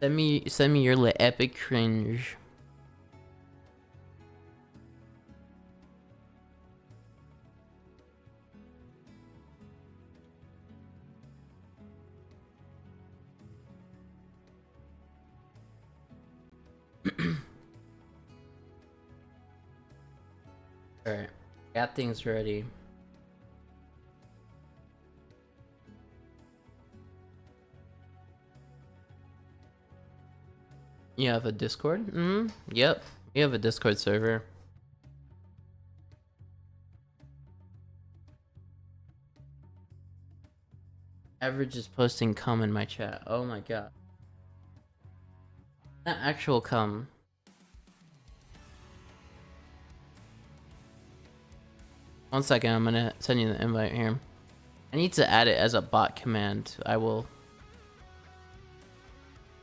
Send me your epic cringe. Alright. Got things ready. You have a Discord? Yep. You have a Discord server. Average is posting cum in my chat. Oh my god. Not actual cum. One second, I'm gonna send you the invite here. I need to add it as a bot command. I will.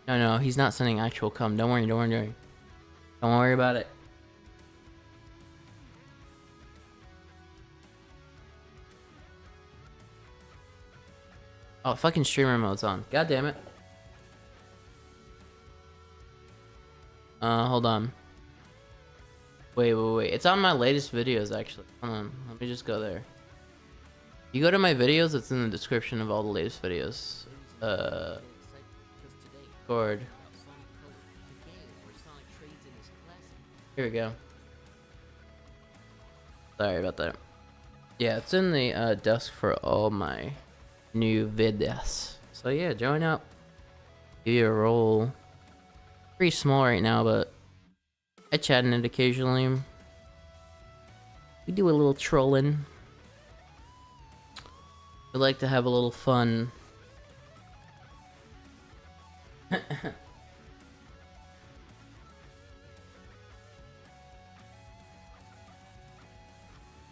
No, he's not sending actual cum. Don't worry. Don't worry about it. Oh, fucking streamer mode's on. God damn it. Hold on. Wait. It's on my latest videos, actually. Hold on. Let me just go there. You go to my videos, it's in the description of all the latest videos. Discord. Here we go. Sorry about that. Yeah, it's in the desk for all my new videos. So yeah, join up. Give you a role. Pretty small right now, but I chat in it occasionally. We do a little trolling. We like to have a little fun.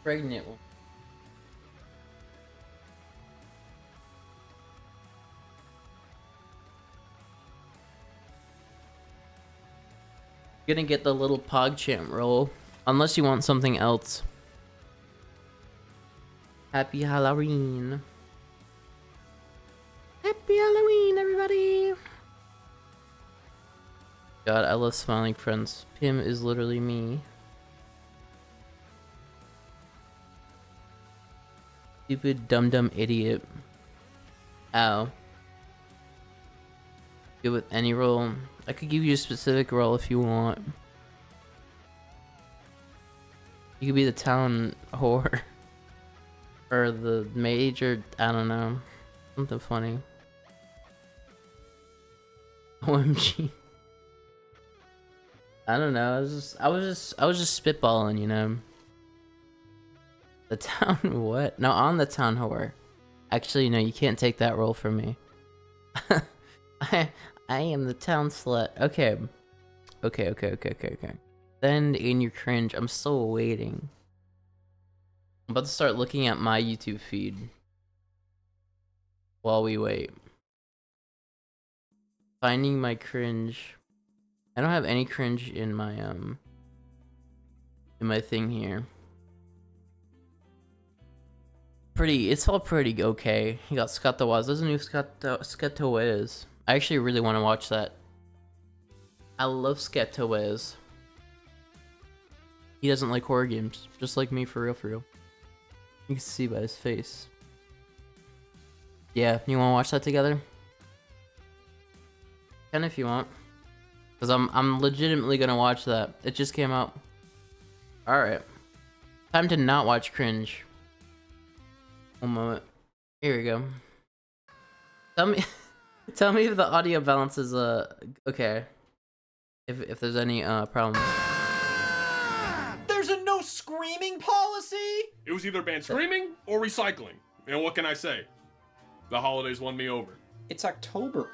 Pregnant one. Gonna get the little PogChamp roll, unless you want something else. Happy Halloween. Happy Halloween, everybody. God, I love smiling friends. Pim is literally me. Stupid dumb idiot. Ow. Good with any role. I could give you a specific role if you want. You could be the town whore. Or the mage, or I don't know. Something funny. OMG. I don't know. I was just spitballing, you know. The town what? No, I'm the town whore. Actually, no, you can't take that role from me. I am the town slut. Okay. Send in your cringe. I'm still waiting. I'm about to start looking at my YouTube feed while we wait. Finding my cringe. I don't have any cringe in my thing here. It's all pretty okay. You got Scatawaz. There's a new Scatawaz. I actually really want to watch that. I love Scatawaz. He doesn't like horror games, just like me, for real. You can see by his face. Yeah, you want to watch that together? Can if you want. Cause I'm legitimately gonna watch that. It just came out. All right. Time to not watch cringe. One moment. Here we go. Tell me if the audio balance is okay. If there's any problem. There's a no screaming policy? It was either banned screaming or recycling. And what can I say? The holidays won me over. It's October.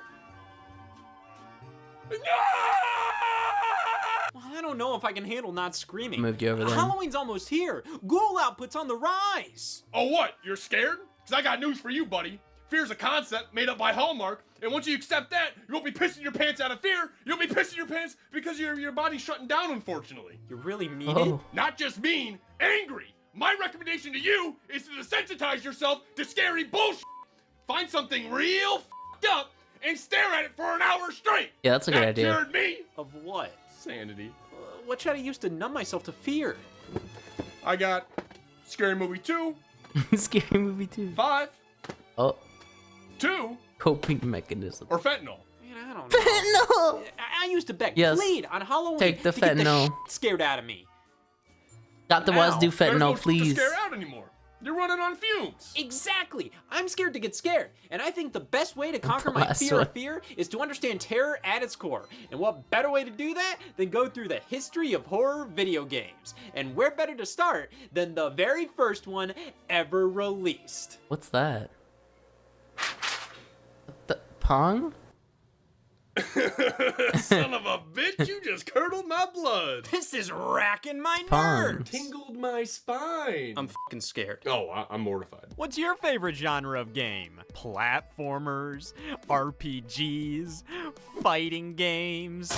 I don't know if I can handle not screaming. Moved you over there. Halloween's almost here. Ghoul output's on the rise. Oh, what? You're scared? Because I got news for you, buddy. Fear's a concept made up by Hallmark, and once you accept that, you won't be pissing your pants out of fear. You'll be pissing your pants because your body's shutting down, unfortunately. You really mean it? Not just mean, angry. My recommendation to you is to desensitize yourself to scary bullshit. Find something real f***ed up and stare at it for an hour straight. Yeah, that's a good That idea. cured me. Of what? Sanity. What should I use to numb myself to fear? I got Scary Movie 2, Scary movie too. 5, Oh, 2, coping mechanism. or fentanyl. Man, I don't know. No. I used to beg, Yes. plead on Halloween Take the to get the fentanyl. shit scared out of me. Dr. Now, Waz, do there's no fentanyl, shit please. to scare out anymore. You're running on fumes. Exactly. I'm scared to get scared, and I think the best way to conquer my last fear one. of fear is to understand terror at its core. And what better way to do that than go through the history of horror video games? And where better to start than the very first one ever released? What's that? The Pong? Son of a bitch, you just curdled my blood. This is racking my Pong. nerves. Tingled my spine. I'm fucking scared. Oh, I'm mortified. What's your favorite genre of game? Platformers, RPGs, fighting games,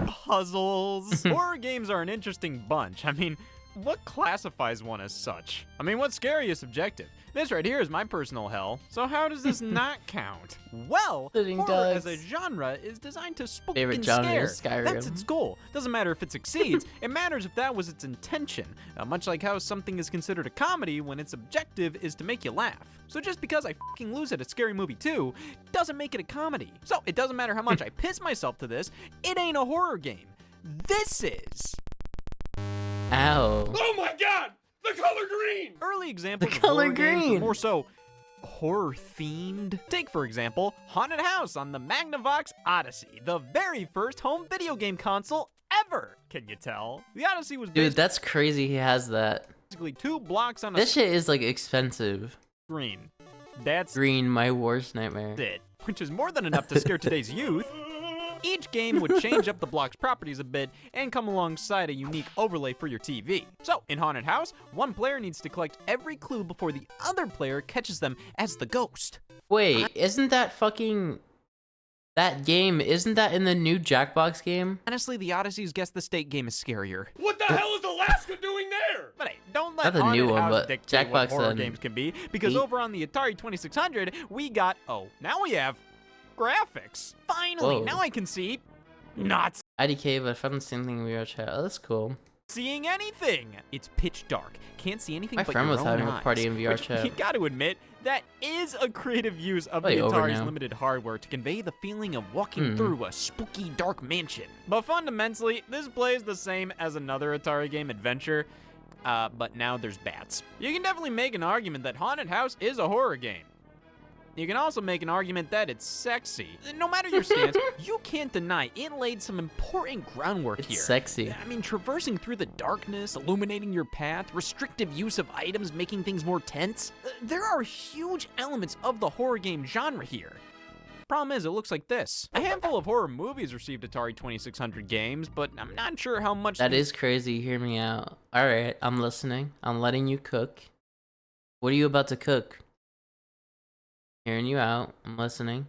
puzzles? Horror games are an interesting bunch. I mean, what classifies one as such? I mean, what's scary is subjective. This right here is my personal hell, so how does this not count? Well, Sitting horror as a ducks. genre is designed to spook Favorite and genre scare. is Skyrim. That's its goal. Doesn't matter if it succeeds, it matters if that was its intention. Much like how something is considered a comedy when its objective is to make you laugh. So just because I fucking lose at a Scary Movie 2 doesn't make it a comedy. So it doesn't matter how much I piss myself to this, it ain't a horror game. This is. Ow. Oh my god! The color green! Early examples of color horror games were green. more so horror themed. Take, for example, Haunted House on the Magnavox Odyssey, the very first home video game console ever. Can you tell? The Odyssey was Dude, that's crazy he has that. basically 2 blocks on a This shit is like expensive. screen. That's Green, my worst nightmare. it, which is more than enough to scare today's youth. Each game would change up the block's properties a bit and come alongside a unique overlay for your TV. So, in Haunted House, one player needs to collect every clue before the other player catches them as the ghost. Wait, isn't that fucking... That game, isn't that in the new Jackbox game? Honestly, the Odyssey's Guess the State game is scarier. What the hell is Alaska doing there? But hey, don't let Not the new Haunted one, House but dictate what Jackbox horror and games can be, because Eight. over on the Atari 2600, we got, now we have graphics. Finally, Whoa. now I can see not IDK, but if I don't see anything in VR chat, oh, that's cool. seeing anything. It's pitch dark. Can't see anything My but friend your was own having a eyes, party in VR which chat. You got to admit, that is a creative use of Probably the over Atari's now. limited hardware to convey the feeling of walking through a spooky dark mansion. But fundamentally, this plays the same as another Atari game, Adventure, but now there's bats. You can definitely make an argument that Haunted House is a horror game. You can also make an argument that it's sexy. No matter your stance, you can't deny it laid some important groundwork It's here. sexy. I mean, traversing through the darkness, illuminating your path, restrictive use of items making things more tense. There are huge elements of the horror game genre here. Problem is, it looks like this. A handful of horror movies received Atari 2600 games, but I'm not sure how much That is crazy, hear me out. Alright, I'm listening. I'm letting you cook. What are you about to cook? Hearing you out. I'm listening.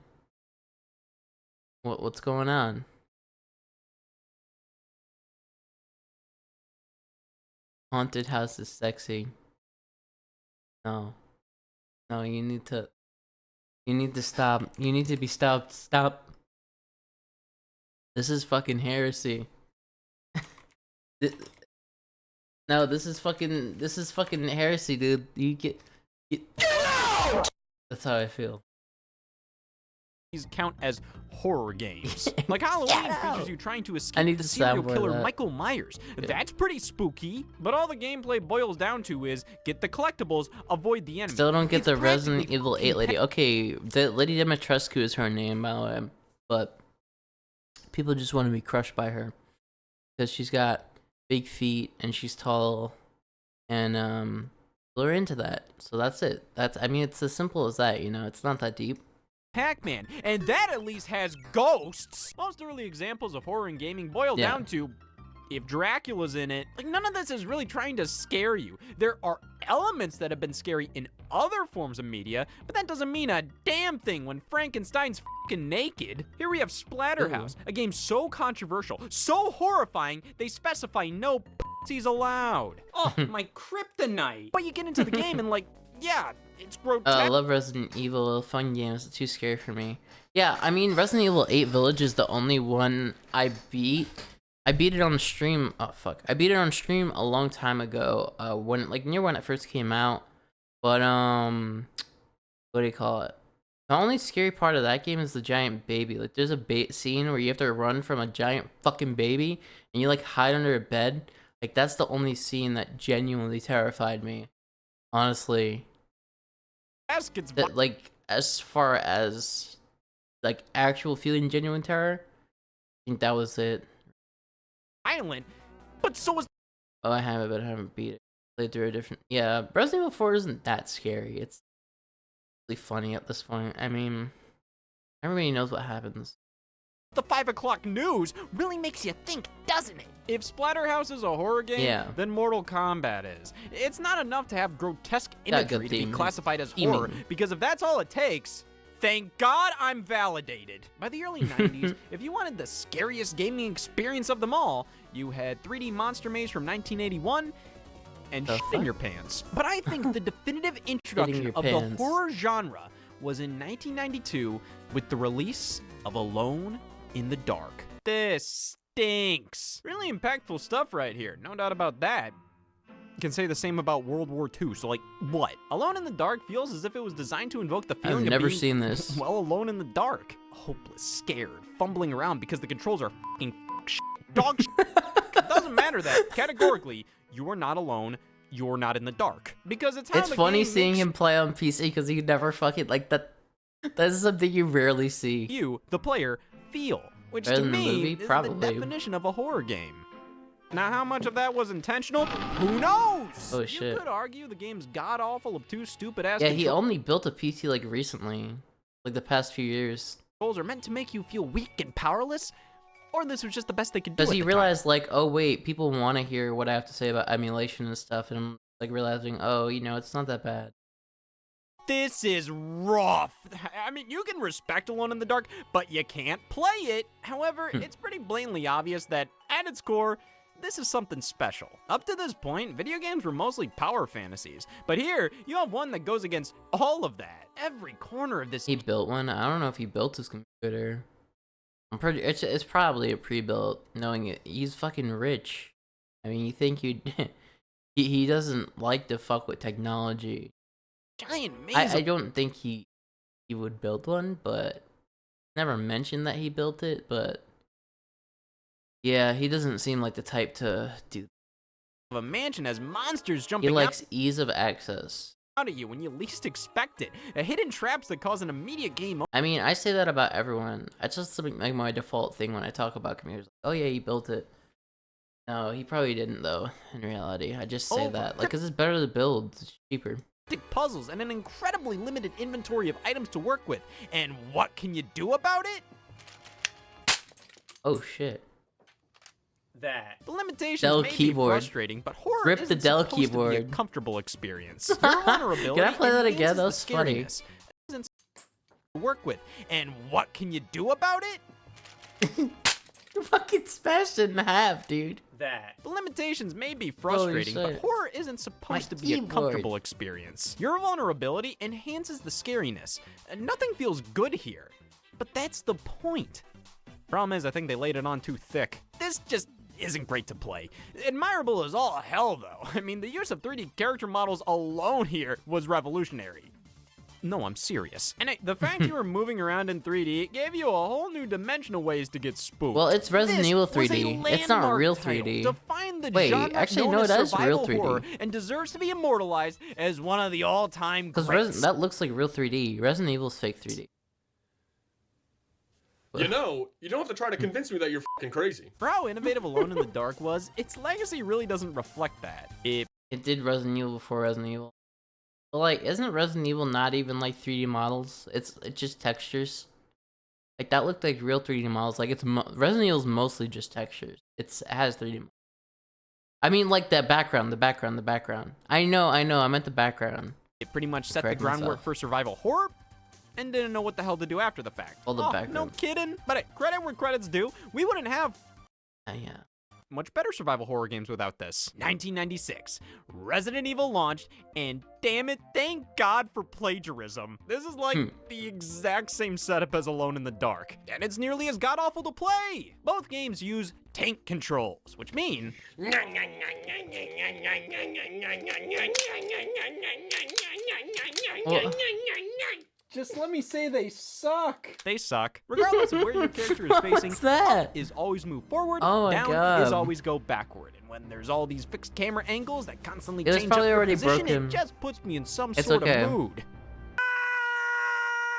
What's going on? Haunted house is sexy. No. No, you need to stop. You need to be stopped. Stop. This is fucking heresy. No, this is fucking heresy, dude. You get out! That's how I feel. these count as horror games. Like Halloween features you trying to I escape need the to serial soundboard killer that. Michael Myers. That's pretty spooky. But all the gameplay boils down to is get the collectibles, avoid the enemy. Still don't get It's the Resident practically Evil 8 fucking lady. Okay, the Lady Dimitrescu is her name, by the way. But people just want to be crushed by her. Because she's got big feet and she's tall. And, people are into that. So that's it. I mean, it's as simple as that, you know? It's not that deep. Pac-Man, and that at least has ghosts. Most early examples of horror in gaming boil Yeah. down to if Dracula's in it. Like, none of this is really trying to scare you. There are elements that have been scary in other forms of media, but that doesn't mean a damn thing when Frankenstein's fucking naked. Here we have Splatterhouse, a game so controversial, so horrifying, they specify no pussies allowed. Oh, my kryptonite. But you get into the game and like, yeah, It's grotesque. I love Resident Evil. Fun games. It's too scary for me. Yeah, I mean, Resident Evil 8 Village is the only one I beat. I beat it on stream. Oh, fuck. I beat it on stream a long time ago. When, like, near when it first came out. But, what do you call it? The only scary part of that game is the giant baby. Like, there's a scene where you have to run from a giant fucking baby, and you, like, hide under a bed. Like, that's the only scene that genuinely terrified me. Honestly. That, like, as far as, like, actual feeling genuine terror, I think that was it. Violent, but so was. Oh, I have it, but I haven't beat it. Played through a different. Yeah, Resident Evil 4 isn't that scary. It's really funny at this point. I mean, everybody knows what happens. The 5 o'clock news really makes you think, doesn't it? If Splatterhouse is a horror game, Yeah. then Mortal Kombat is. It's not enough to have grotesque Got good imagery to be theme. classified as Theming. horror, because if that's all it takes, thank God I'm validated. By the early 90s, if you wanted the scariest gaming experience of them all, you had 3D Monster Maze from 1981 and The shit in fuck? your pants. But I think the definitive introduction your of the pants. horror genre was in 1992 with the release of Alone in the Dark. This stinks. Really impactful stuff right here, no doubt about that. You can say the same about World War II, so like, what? Alone in the Dark feels as if it was designed to invoke the feeling I've of never being, seen this. well, alone in the dark. Hopeless, scared, fumbling around because the controls are fucking dog shit. It doesn't matter that, categorically, you are not alone, you're not in the dark. Because it's how It's the funny game seeing makes him play on PC because you never fucking like that. That's something you rarely see. you, the player, feel. Which Better to than the me movie? is Probably. the definition of a horror game. Now, how much of that was intentional? Who knows? Oh, You shit. could argue the game's god-awful of two stupid-ass Yeah, he controls only built a PC like recently, like the past few years. are meant to make you feel weak and powerless, or this was just the best they could do Because at he the realized, like, oh wait, people want to hear what I have to say about emulation and stuff, and I'm like realizing, oh, you know, it's not that bad. time. This is rough. I mean, you can respect Alone in the Dark, but you can't play it. However, it's pretty blatantly obvious that, at its core, this is something special. Up to this point, video games were mostly power fantasies, but here, you have one that goes against all of that. Every corner of this He built one. I don't know if he built his computer. I'm pretty. It's probably a pre-built. Knowing it, he's fucking rich. I mean, you think you'd? he doesn't like to fuck with technology. giant maze I of don't think he would build one, but never mentioned that he built it. But yeah, he doesn't seem like the type to do. a mansion has monsters He jumping likes ease of access. out at you when you least expect it. Hidden traps that cause an immediate game I mean, I say that about everyone. It's just like my default thing when I talk about computers. Oh yeah, he built it. No, he probably didn't though. In reality, I just say Oh, that like, cause it's better to build. It's cheaper. puzzles and an incredibly limited inventory of items to work with. And what can you do about it? Oh shit. That. The limitations Dell may be keyboard. frustrating, but horror Rip the isn't Dell supposed to be a keyboard. comfortable experience. Your vulnerability Can I play that again? enhances That the was funny. scariness. It isn't to work with. And what can you do about it? You fucking smashed it in half, dude. That. The limitations may be frustrating, but shit. horror isn't supposed My to be a keyboard. comfortable experience. Your vulnerability enhances the scariness. Nothing feels good here, but that's the point. Problem is, I think they laid it on too thick. This just isn't great to play. Admirable as all hell, though. I mean, the use of 3D character models alone here was revolutionary. No, I'm serious. And the fact you were moving around in 3D gave you a whole new dimension of ways to get spooked. Well, it's Resident This Evil was a 3D. It's not landmark real title, 3D. Defined the Wait, genre actually, known no, as it is real survival 3D. horror and deserves to be immortalized as one of the all-time Because greats. that looks like real 3D. Resident Evil's fake 3D. You know, you don't have to try to convince me that you're fucking crazy. For how innovative Alone in the Dark was, its legacy really doesn't reflect that. It It did Resident Evil before Resident Evil. But like, isn't Resident Evil not even like 3D models? It's just textures. Like that looked like real 3D models. Like Resident Evil's mostly just textures. It has 3D. I mean, like that background, the background. I know. I meant the background. pretty much set the Correct groundwork myself. for survival horror, and didn't know what the hell to do after the fact. All the No background. kidding. But hey, credit where credit's due. We wouldn't have Yeah. much better survival horror games without this. 1996, Resident Evil launched, and damn it, thank God for plagiarism. This is like the exact same setup as Alone in the Dark, and it's nearly as god-awful to play. Both games use tank controls, which mean Just let me say they suck. they suck. Regardless of where your character is facing, What's that? up is always move forward, Oh my down God. is always go backward. And when there's all these fixed camera angles that constantly It was change up probably your already position, broken. it just puts me in some It's sort okay. of mood.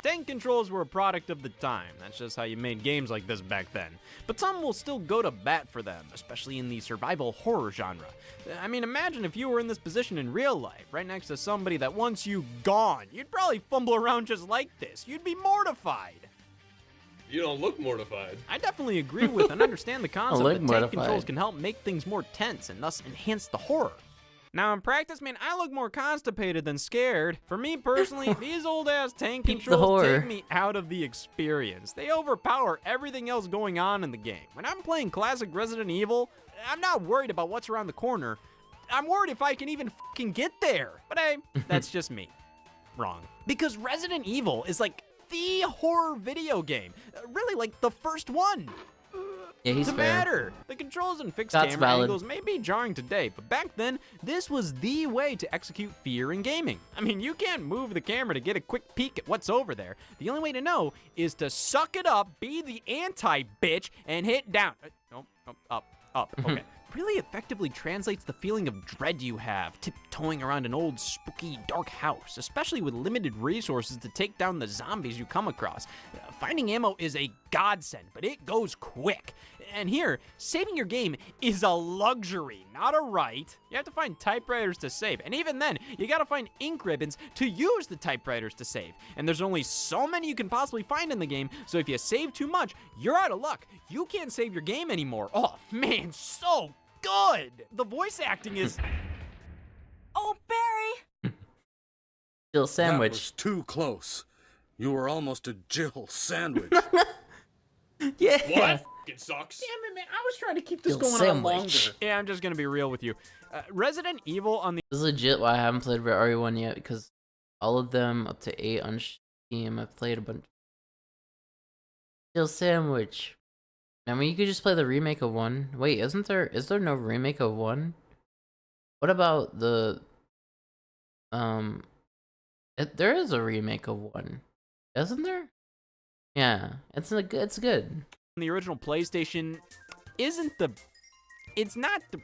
Tank controls were a product of the time. That's just how you made games like this back then. But some will still go to bat for them, especially in the survival horror genre. I mean, imagine if you were in this position in real life, right next to somebody that wants you gone. You'd probably fumble around just like this. You'd be mortified. You don't look mortified. I definitely agree with and understand the concept look that tank mortified. controls can help make things more tense and thus enhance the horror. Now in practice, man, I look more constipated than scared. For me personally, these old ass tank Keep the controls horror. take me out of the experience. They overpower everything else going on in the game. When I'm playing classic Resident Evil, I'm not worried about what's around the corner. I'm worried if I can even fucking get there. But hey, that's just me. Wrong. Because Resident Evil is like the horror video game. Really like the first one. Yeah, he's Doesn't fair. matter. The controls and fixed That's camera valid. angles may be jarring today, but back then, this was the way to execute fear in gaming. I mean, you can't move the camera to get a quick peek at what's over there. The only way to know is to suck it up, be the anti-bitch, and hit down. Up. Okay. Really effectively translates the feeling of dread you have tiptoeing around an old, spooky, dark house, especially with limited resources to take down the zombies you come across. Finding ammo is a godsend, but it goes quick. And here, saving your game is a luxury, not a right. You have to find typewriters to save, and even then, you gotta find ink ribbons to use the typewriters to save. And there's only so many you can possibly find in the game, so if you save too much, you're out of luck. You can't save your game anymore. Oh man, so good! The voice acting is... Oh, Barry! Jill That sandwich. was too close. You were almost a Jill sandwich. Yeah. What? It sucks. Damn it, man, I was trying to keep this Jill going on longer. sandwich. Yeah, I'm just gonna be real with you. Resident Evil on the This is legit why I haven't played RE1 yet, because all of them up to 8 on Steam, I've played a bunch. Jill sandwich. I mean, you could just play the remake of 1. Wait, is there no remake of 1? What about the, there is a remake of 1, isn't there? Yeah, it's good. the original PlayStation isn't the... It's not the...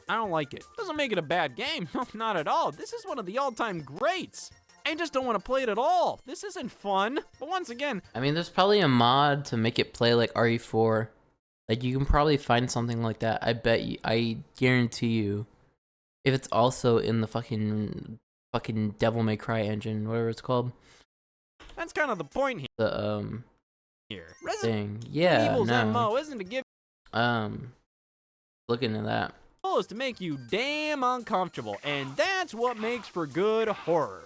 I don't like it. Doesn't make it a bad game. No, not at all. This is one of the all-time greats. I just don't want to play it at all. This isn't fun. But once again, I mean, there's probably a mod to make it play like RE4. Like, you can probably find something like that. I guarantee you. If it's also in the fucking Devil May Cry engine, whatever it's called. that's kind of the point The, here. Resident thing. Yeah, Evil's no. MO isn't to give Look into that. is to make you damn uncomfortable, and that's what makes for good horror.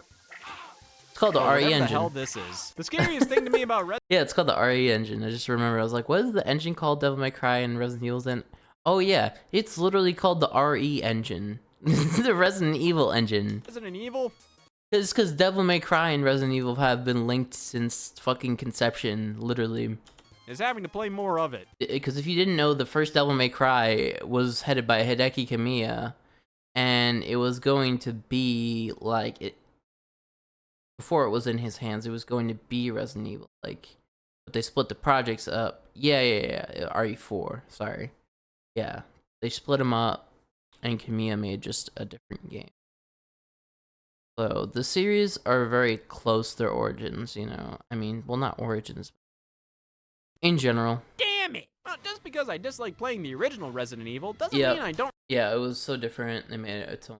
It's called the Or RE whatever engine. the hell this is. The scariest thing to me about Resident Yeah, it's called the RE engine. I just remember, I was like, what is the engine called Devil May Cry and Resident Evil's in? Oh yeah, it's literally called the RE engine. The Resident Evil engine. Evil, It's because Devil May Cry and Resident Evil have been linked since fucking conception, literally. is having to play more of it. Because if you didn't know, the first Devil May Cry was headed by Hideki Kamiya, and it was going to be like it. Before it was in his hands, it was going to be Resident Evil. Like, but they split the projects up. Yeah. RE4. Sorry. Yeah, they split them up, and Kamiya made just a different game. So the series are very close to their origins. You know, I mean, well, not origins. In general. Damn it! Well, just because I dislike playing the original Resident Evil doesn't Yep. mean I don't Yeah, it was so different. They made it its own.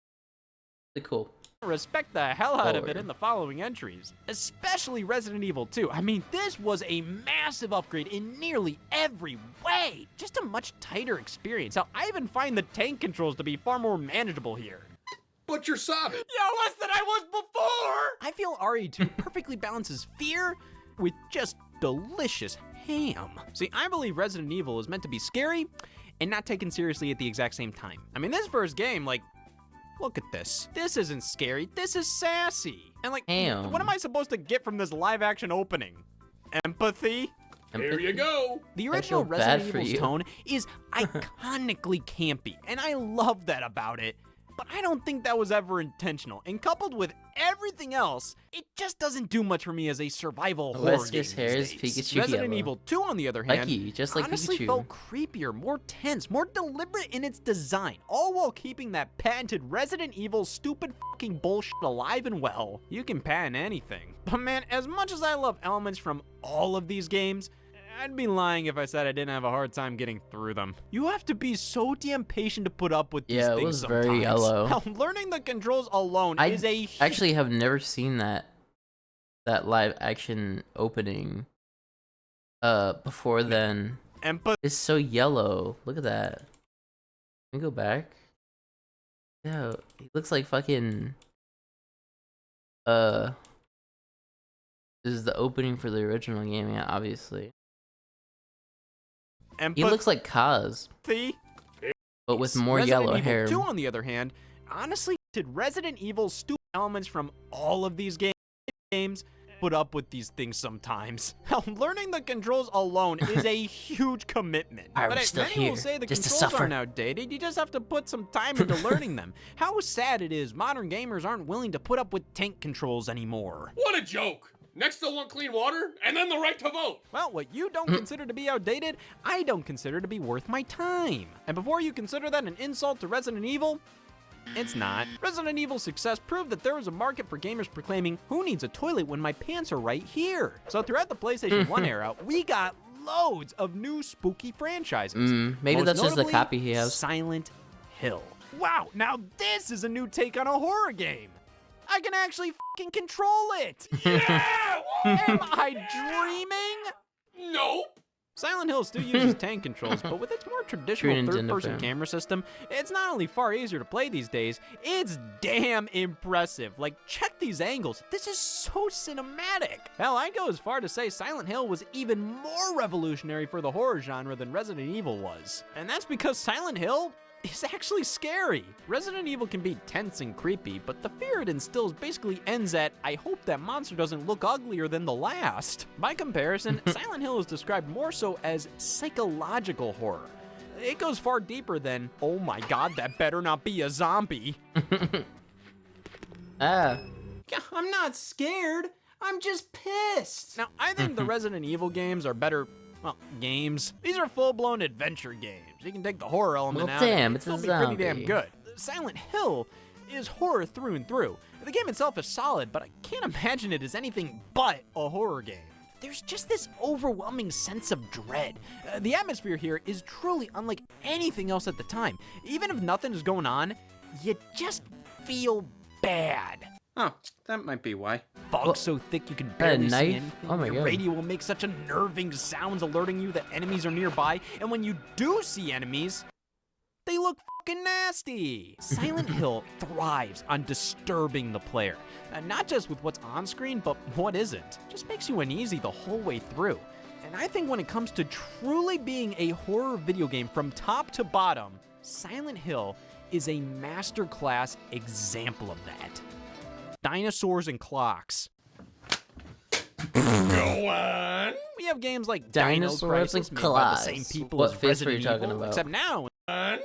Really cool. respect the hell out of it Forward. in the following entries. Especially Resident Evil 2. I mean, this was a massive upgrade in nearly every way. Just a much tighter experience. Hell, I even find the tank controls to be far more manageable here. But you're sobbing. You're less than I was before! I feel RE2 perfectly balances fear with just delicious ham. See, I believe Resident Evil is meant to be scary and not taken seriously at the exact same time. I mean, this first game, like, look at this. This isn't scary. This is sassy. And like, Damn. what am I supposed to get from this live action opening? Empathy? Here you go. The I original feel bad Resident for Evil's you. tone is iconically campy, and I love that about it. But I don't think that was ever intentional. And coupled with everything else, it just doesn't do much for me as a survival horror game Wesker's hair these is days. Pikachu Resident yellow. Evil 2, on the other hand, Like you, just like honestly Pikachu. felt creepier, more tense, more deliberate in its design, all while keeping that patented Resident Evil stupid fucking bullshit alive and well. You can patent anything. But man, as much as I love elements from all of these games, I'd be lying if I said I didn't have a hard time getting through them. You have to be so damn patient to put up with these Yeah, it things was sometimes. very yellow. Hell, learning the controls alone I is a actually have never seen that live action opening before then. empathy. It's so yellow. Look at that. Can we go back? Yeah, he looks like fucking this is the opening for the original game, yeah, obviously. He looks like Kaz, but with more Resident yellow Evil hair. 2, on the other hand, honestly did Resident Evil stupid elements from all of these games put up with these things sometimes. Hell, learning the controls alone is a huge commitment. Why are But we still many will here? say the Just to controls suffer? aren't outdated. You just have to put some time into learning them. How sad it is modern gamers aren't willing to put up with tank controls anymore. What a joke. Next they'll want clean water, and then the right to vote. Well, what you don't consider to be outdated, I don't consider to be worth my time. And before you consider that an insult to Resident Evil, it's not. Resident Evil's success proved that there is a market for gamers proclaiming, who needs a toilet when my pants are right here? So throughout the PlayStation 1 era, we got loads of new spooky franchises. Maybe Most that's just the notably, copy he has. Silent Hill. Wow, now this is a new take on a horror game. I can actually fucking control it. Yeah! Am I dreaming? Nope. Silent Hill still uses tank controls, but with its more traditional True Nintendo third-person fan. camera system, it's not only far easier to play these days, it's damn impressive. Like, check these angles. This is so cinematic. Hell, I'd go as far to say Silent Hill was even more revolutionary for the horror genre than Resident Evil was. And that's because Silent Hill is actually scary. Resident Evil can be tense and creepy, but the fear it instills basically ends at, I hope that monster doesn't look uglier than the last. By comparison, Silent Hill is described more so as psychological horror. It goes far deeper than, oh my god, that better not be a zombie. Ah, I'm not scared. I'm just pissed. Now, I think the Resident Evil games are better, well, games. These are full-blown adventure games. You can take the horror element Well, out damn, and it's a still be pretty damn zombie. good. Silent Hill is horror through and through. The game itself is solid, but I can't imagine it as anything but a horror game. There's just this overwhelming sense of dread. The atmosphere here is truly unlike anything else at the time. Even if nothing is going on, you just feel bad. Oh, that might be why. Fog Well, so thick you can a barely see knife? anything. Oh my Your God. radio will make such unnerving sounds alerting you that enemies are nearby, and when you do see enemies, they look fucking nasty. Silent Hill thrives on disturbing the player, not just with what's on screen, but what isn't. Just makes you uneasy the whole way through. And I think when it comes to truly being a horror video game from top to bottom, Silent Hill is a masterclass example of that. Dinosaurs and clocks. Go on. We have games like Dinosaurs Dino Crisis and made by the clocks. same people What as face were you Resident talking Evil, about? except now On.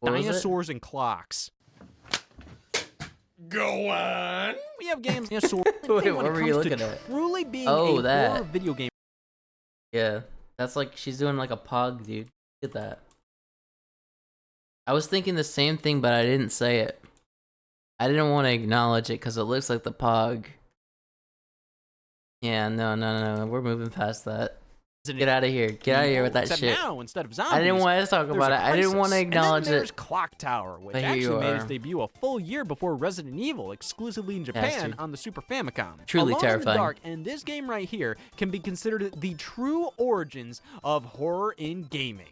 what was it? dinosaurs and clocks. Go on. We have games dinosaurs. Wait, when what it were comes you to looking at? truly being Oh, a that. horror video game. Yeah, that's like she's doing like a pog, dude. Look at that. I was thinking the same thing, but I didn't say it. I didn't want to acknowledge it because it looks like the pog. Yeah, no. We're moving past that. Get out of here. Get out of here with that Except shit. now, instead of zombies, I didn't want to talk there's about a it. I didn't want to crisis. acknowledge and then there's it. Clock Tower, which But here you actually made its are. debut a full year before Resident Evil, exclusively in Japan Bastard. on the Super Famicom. Truly Alone in the terrifying. Dark, and this game right here can be considered the true origins of horror in gaming.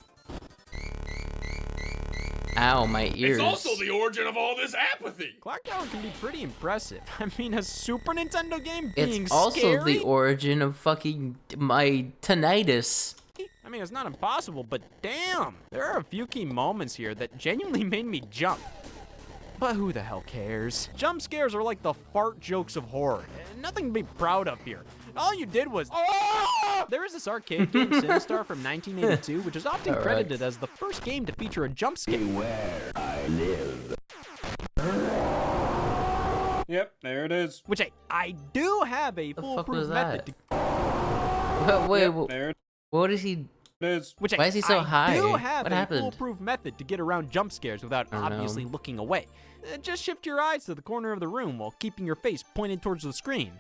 Ow, my ears. It's also the origin of all this apathy. Clock Tower can be pretty impressive. I mean, a Super Nintendo game being It's also scary? the origin of fucking my tinnitus. I I mean, it's not impossible, but damn, there are a few key moments here that genuinely made me jump. But who the hell cares? Jump scares are like the fart jokes of horror. Nothing to be proud of here. All you did was, oh! There is this arcade game, Sinistar, from 1982, which is often credited as the first game to feature a jump scare. Where I live. Yep, there it is. Which I do have a The fuck foolproof was method that? to Wait, Yep, there it what is he? is. Which Why is he so I high? do have What a happened? foolproof method to get around jump scares without I don't know. obviously looking away. Just shift your eyes to the corner of the room while keeping your face pointed towards the screen.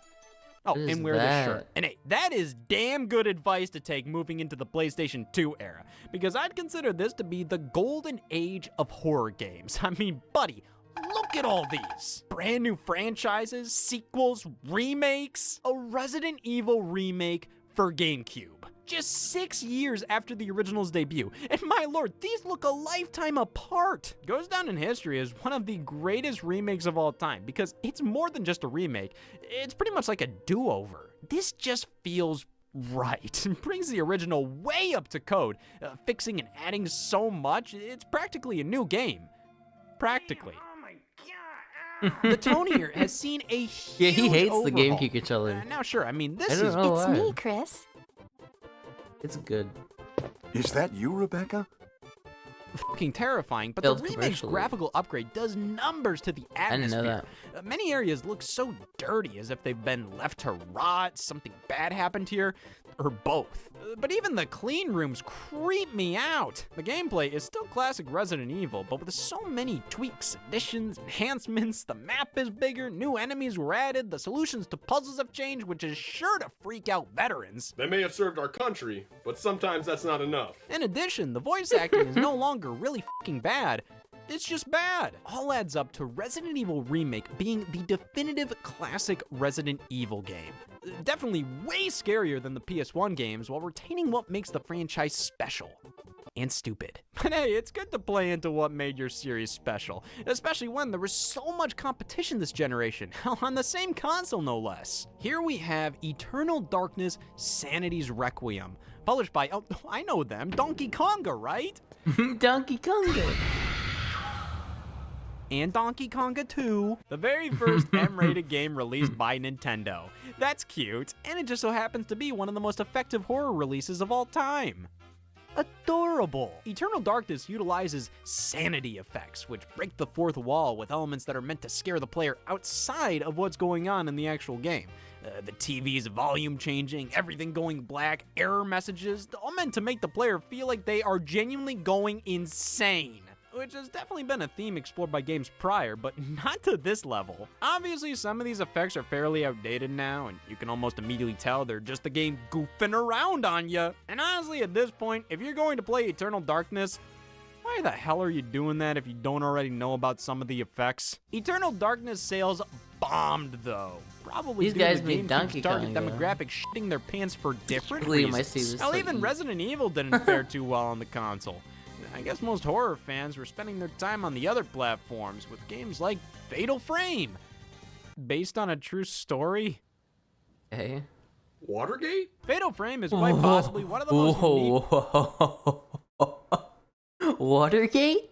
Oh, What is and wear this that? shirt. And hey, that is damn good advice to take moving into the PlayStation 2 era, because I'd consider this to be the golden age of horror games. I mean, buddy, look at all these. Brand new franchises, sequels, remakes. A Resident Evil remake for GameCube. Just 6 years after the original's debut. And my lord, these look a lifetime apart. Goes down in history as one of the greatest remakes of all time because it's more than just a remake. It's pretty much like a do-over. This just feels right. It brings the original way up to code, fixing and adding so much, it's practically a new game. Practically. The tone here has seen a huge Yeah, he hates the overhaul. GameCube controller. Now, sure, I mean, I this don't is know It's why. me, Chris. It's good. Is that you, Rebecca? fucking terrifying, but Failed the remake's commercially. graphical upgrade does numbers to the I didn't atmosphere. know that. Many areas look so dirty as if they've been left to rot, something bad happened here, or both. But even the clean rooms creep me out. The gameplay is still classic Resident Evil, but with so many tweaks, additions, enhancements, the map is bigger, new enemies were added, the solutions to puzzles have changed, which is sure to freak out veterans. They may have served our country, but sometimes that's not enough. In addition, the voice acting is no longer really fucking bad. It's just bad. All adds up to Resident Evil Remake being the definitive classic Resident Evil game. Definitely way scarier than the PS1 games while retaining what makes the franchise special. And stupid. But hey, it's good to play into what made your series special, especially when there was so much competition this generation, hell, on the same console no less. Here we have Eternal Darkness Sanity's Requiem, published by, oh, I know them, Donkey Konga, right? Donkey Konga. And Donkey Konga 2, the very first M-rated game released by Nintendo. That's cute, and it just so happens to be one of the most effective horror releases of all time. Adorable. Eternal Darkness utilizes sanity effects, which break the fourth wall with elements that are meant to scare the player outside of what's going on in the actual game. The TV's volume changing, everything going black, error messages, all meant to make the player feel like they are genuinely going insane. Which has definitely been a theme explored by games prior, but not to this level. Obviously, some of these effects are fairly outdated now, and you can almost immediately tell they're just the game goofing around on you. And honestly, at this point, if you're going to play Eternal Darkness, why the hell are you doing that if you don't already know about some of the effects? Eternal Darkness sales bombed, though. Probably These due to guys the made GameCube's Donkey target Konga. demographic shitting their pants for different William, I reasons. see this Hell, like even you. Resident Evil didn't fare too well on the console. I guess most horror fans were spending their time on the other platforms with games like Fatal Frame. Based on a true story, Hey. Watergate? Fatal Frame is quite possibly one of the most unique... Whoa. Watergate?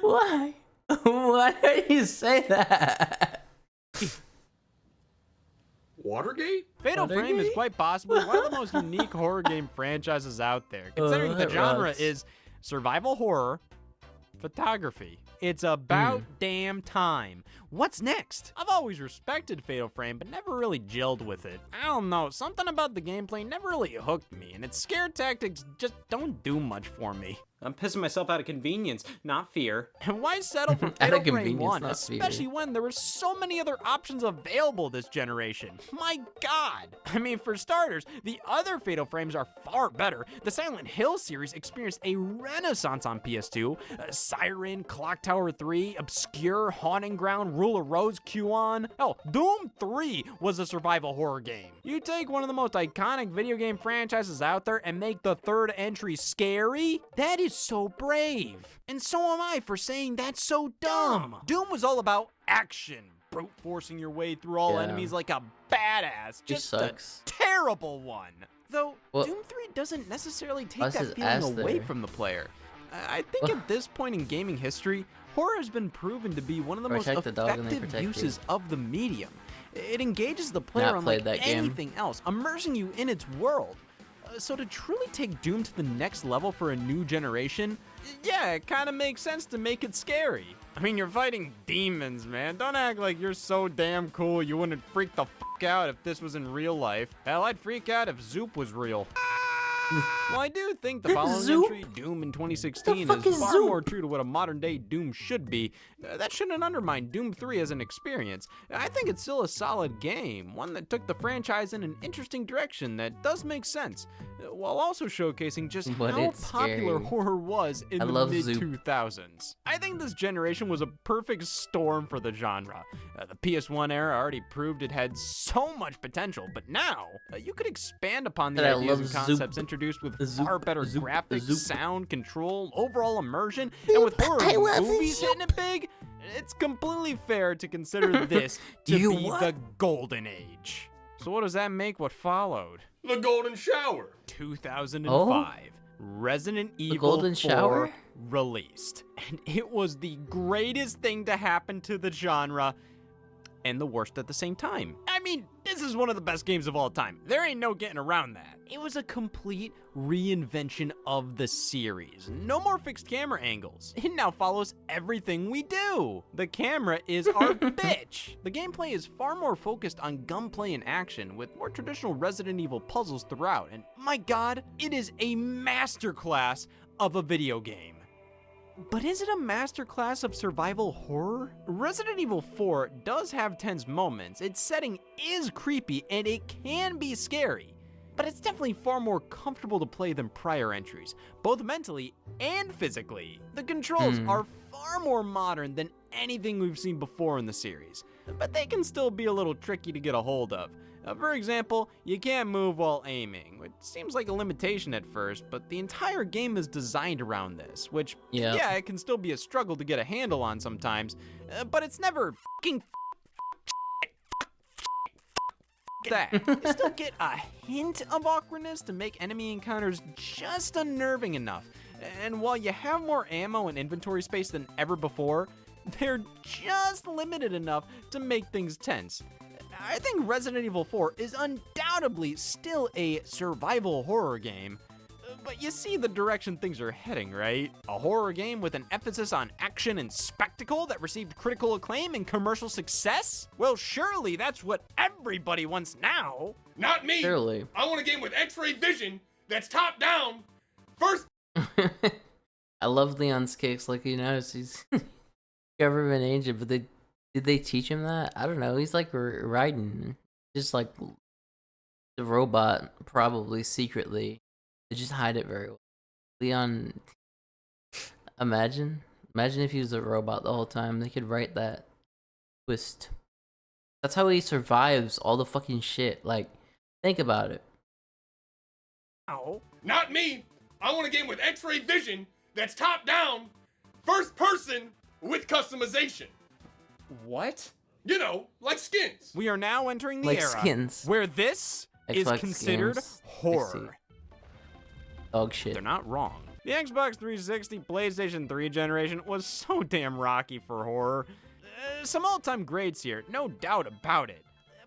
Why? Why did you say that? Watergate? Fatal Frame is Watergate? quite possibly one of the most unique horror game franchises out there, considering the that genre rocks. is survival horror, photography. It's about damn time. What's next? I've always respected Fatal Frame, but never really gelled with it. I don't know, something about the gameplay never really hooked me, and its scare tactics just don't do much for me. I'm pissing myself out of convenience, not fear. And why settle for Out of Fatal Frame convenience, 1, not fear. especially when there were so many other options available this generation? My god! I mean, for starters, the other Fatal Frames are far better. The Silent Hill series experienced a renaissance on PS2. Siren, Clock Tower 3, Obscure, Haunting Ground, Ruler Rose, QAnon. Hell, Doom 3 was a survival horror game. You take one of the most iconic video game franchises out there and make the third entry scary? That is so brave. And so am I for saying that's so dumb. Doom was all about action, brute forcing your way through all Yeah. enemies like a badass. He Just sucks. a terrible one. Though Well, Doom 3 doesn't necessarily take why's that his feeling ass away there? from the player. I think at this point in gaming history, horror has been proven to be one of the most Protect the dog and they effective protect you. uses of the medium. It engages the player Not unlike played that game. anything else, immersing you in its world. So to truly take Doom to the next level for a new generation, yeah, it kind of makes sense to make it scary. I mean, you're fighting demons, man. Don't act like you're so damn cool you wouldn't freak the fuck out if this was in real life. Hell, I'd freak out if Zoop was real. Well, I do think the following Zoop? entry, Doom in 2016, fuck is is far Zoop? more true to what a modern-day Doom should be. That shouldn't undermine Doom 3 as an experience. I think it's still a solid game, one that took the franchise in an interesting direction that does make sense, while also showcasing just But how it's popular scary. horror was in I the love Zoop. mid-2000s. I think this generation was a perfect storm for the genre. The PS1 era already proved it had so much potential, but now, you could expand upon the And I ideas love and Zoop. concepts introduced with Zoop, far better Zoop, graphics, Zoop. sound control, overall immersion, and with horror movies hitting it big, it's completely fair to consider this to You be what? the golden age. So what does that make what followed? The golden shower. 2005, Resident Evil Golden 4 Shower? released. And it was the greatest thing to happen to the genre, and the worst at the same time. I mean, this is one of the best games of all time. There ain't no getting around that. It was a complete reinvention of the series. No more fixed camera angles. It now follows everything we do. The camera is our bitch. The gameplay is far more focused on gunplay and action, with more traditional Resident Evil puzzles throughout. And my god, it is a masterclass of a video game. But is it a masterclass of survival horror? Resident Evil 4 does have tense moments, its setting is creepy, and it can be scary. But it's definitely far more comfortable to play than prior entries, both mentally and physically. The controls are far more modern than anything we've seen before in the series, but they can still be a little tricky to get a hold of. For example, you can't move while aiming, which seems like a limitation at first, but the entire game is designed around this, which, Yep. yeah, it can still be a struggle to get a handle on sometimes, but it's never fucking that. You still get a hint of awkwardness to make enemy encounters just unnerving enough. And while you have more ammo and inventory space than ever before, they're just limited enough to make things tense. I think Resident Evil 4 is undoubtedly still a survival horror game, but you see the direction things are heading, right? A horror game with an emphasis on action and spectacle that received critical acclaim and commercial success? Well, surely that's what everybody wants now. Not me. Surely. I want a game with X-ray vision that's top down. First. I love Leon's kicks. Like, he knows he's government agent, but did they teach him that? I don't know. He's like riding, just like the robot, probably secretly. They just hide it very well. Leon, imagine if he was a robot the whole time. They could write that twist. That's how he survives all the fucking shit. Like, think about it. Ow. Not me. I want a game with X-ray vision that's top down, first person with customization. What? You know, like skins. We are now entering the Like era skins. where this is Xbox considered skins. I see. horror. Dog shit. They're not wrong. The Xbox 360 PlayStation 3 generation was so damn rocky for horror. Some all-time grades here, no doubt about it.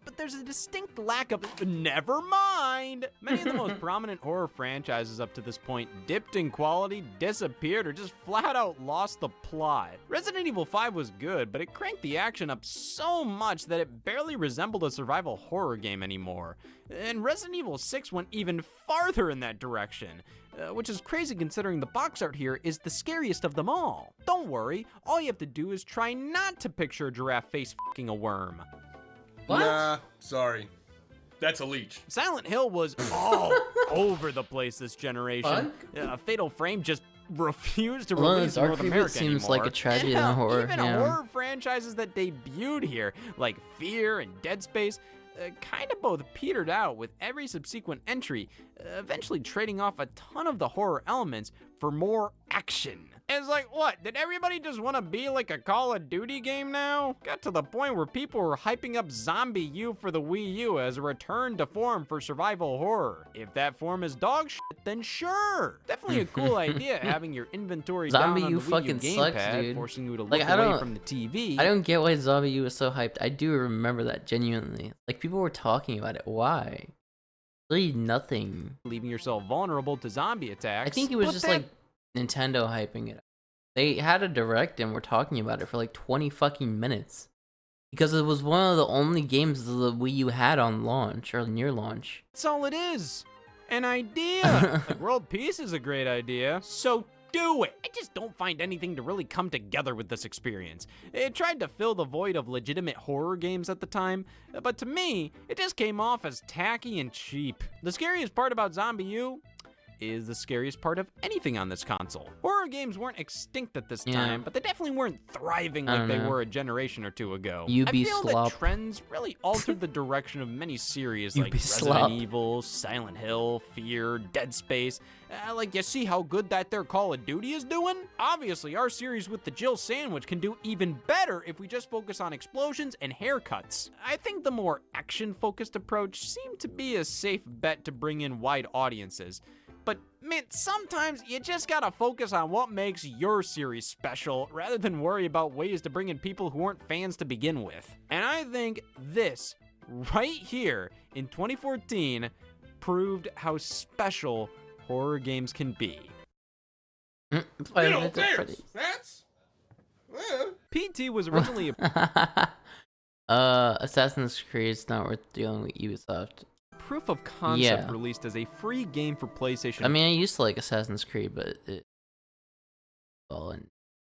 But there's a distinct lack of... Never mind! Many of the most prominent horror franchises up to this point dipped in quality, disappeared, or just flat out lost the plot. Resident Evil 5 was good, but it cranked the action up so much that it barely resembled a survival horror game anymore. And Resident Evil 6 went even farther in that direction, which is crazy considering the box art here is the scariest of them all. Don't worry, all you have to do is try not to picture a giraffe face fucking a worm. What? Nah, sorry. That's a leech. Silent Hill was all over the place this generation. Fatal Frame just refused to Well, release in Dark North Reboot America seems anymore. like a tragedy in Hell, horror, Even yeah. horror franchises that debuted here, like Fear and Dead Space, kind of both petered out with every subsequent entry, eventually trading off a ton of the horror elements for more action. It's like, what? Did everybody just want to be like a Call of Duty game now? Got to the point where people were hyping up Zombie U for the Wii U as a return to form for survival horror. If that form is dog shit, then sure. Definitely a cool idea having your inventory Zombie down U on the Wii U fucking sucks, gamepad, dude. forcing you to Like, look I away don't- from the TV. I don't get why Zombie U was so hyped. I do remember that genuinely. Like, people were talking about it. Why? Really nothing. Leaving yourself vulnerable to zombie attacks. I think it was But just that- like Nintendo hyping it. They had a direct and were talking about it for like 20 fucking minutes. Because it was one of the only games that the Wii U had on launch or near launch. That's all it is. An idea. Like, world peace is a great idea, so do it. I just don't find anything to really come together with this experience. It tried to fill the void of legitimate horror games at the time, but to me, it just came off as tacky and cheap. The scariest part about Zombie U is the scariest part of anything on this console. Horror games weren't extinct at this Yeah. time, but they definitely weren't thriving I like don't they know. were a generation or two ago. You I be feel slop. that trends really altered the direction of many series You like be Resident slop. Evil, Silent Hill, Fear, Dead Space. Like, you see how good that their Call of Duty is doing? Obviously, our series with the Jill sandwich can do even better if we just focus on explosions and haircuts. I think the more action-focused approach seemed to be a safe bet to bring in wide audiences. But man, sometimes you just gotta focus on what makes your series special rather than worry about ways to bring in people who weren't fans to begin with. And I think this, right here in 2014, proved how special horror games can be. You Five know, Nights at Bears. Freddy's. That's. PT was originally a Assassin's Creed's not worth dealing with Ubisoft. proof of concept Yeah. released as a free game for PlayStation. I mean, I used to like Assassin's Creed, but it